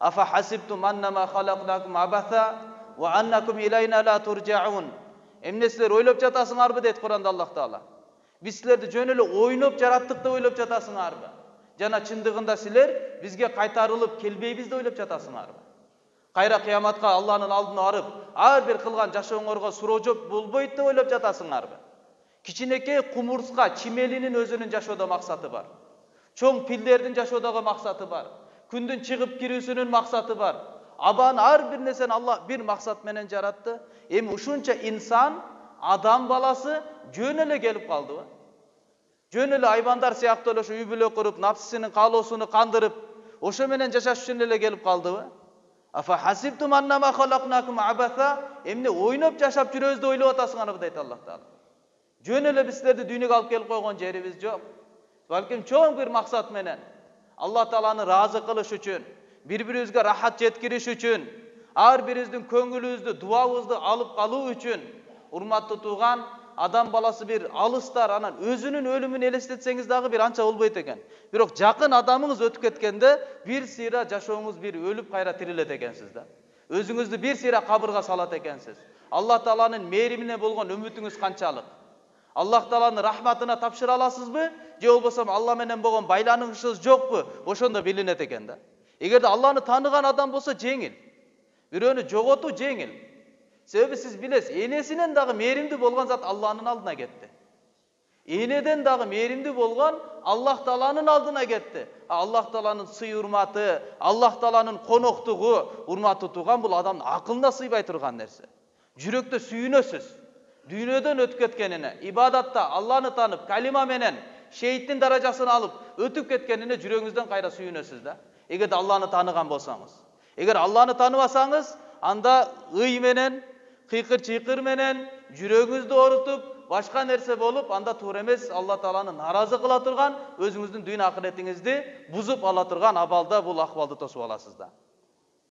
Afa hasibtum annama khalaqnakum abatha wa annakum ilayna la turja'un. Emne sizler oylop jatasыңарбы дейт Kur'anda Allah Taala. Biz sizlerdi жөн эле ойноп жараттык деп ойлоп жатасыңарбы? Жана чындыгында силер бизге кайтарылып келбейбиз деп ойлоп жатасыңарбы? Кайра кыяматка Алланын алдына барып, ар бир кылган жашооңорго суроо жооп болбойт деп ойлоп жатасыңарбы? Кичинекей кумурска чимелинин өзүнүн жашоодо максаты бар. Чоң пилдердин жашоодогу максаты бар. Күндүн чыгып кирүүсүнүн максаты бар. Абан ар бир нерсени Алла бир максат менен жаратты. Эми ушунча инсан, адам баласы жөн эле келип калдыбы? Жөн эле айбандар сыяктуу эле ушу үй бүлө куруп, напсысынын каалоосуну кандырып, ошо менен жашаш үчүн эле келип калдыбы? Афа хасибтум аннама халакнакум абаса, эмне ойноп жашап жүрөбүз деп ойлоп атасыңарбы дейт Аллах Таала. Жөн эле биз силерди дүйнөгө алып келип койгон жерибиз жок. Балким чоң бир максат менен Аллах Тааланы разы кылыш үчүн, бири-бирибизге рахат жеткириш үчүн, ар бирибиздин көңүлүбүздү, дуабызды алып калуу үчүн, урматтуу тууган, адам баласы бир алыстар, анан өзүнүн өлүмүн элестетсеңиз дагы бир анча болбойт экен. Бирок жакын адамыңыз өтүп кеткенде бир сыйра жашооңуз бир өлүп кайра тирилет экенсиз да. Өзүңүздү бир сыйра кабырга салат экенсиз. Аллах Тааланын мээримине болгон үмүтүңүз канчалык? Аллах Тааланын рахматына тапшыра аласызбы? Же болбосо Алла менен болгон байланышыңыз жокпу? Ошондо билинет экен да. Эгерде Алланы тааныган адам болсо жеңил. Бирөөнү жоготуу жеңил. Себеби сиз билесиз, энесинен дагы мээримдүү болгон зат Алланын алдына кетти. Энеден дагы мээримдүү болгон Аллах Тааланын алдына кетти. Аллах Тааланын сый урматы, Аллах Тааланын коноктугу, урматтуу тууган, бул адамдын акылына сыйбай турган нерсе. Жүрөктө сүйүнөсүз. Дүйнөдөн өтүп кеткенине, ибадатта Алланы танып, калима менен шейиттин даражасын алып, өтүп кеткенине жүрөгүңүздөн кайра сүйүнөсүз да. Эгерде Алланы тааныган болсоңуз. Эгер Алланы тааныбасаңыз, анда ый менен, кыйкыр-чыйкыр менен жүрөгүңүздү оорутуп, башка нерсе болуп, анда туура эмес, Алла Тааланы наразы кыла турган, өзүңүздүн дүйнө акыретиңизди бузуп ала турган абалда бул акыбалды тосуп аласыз да.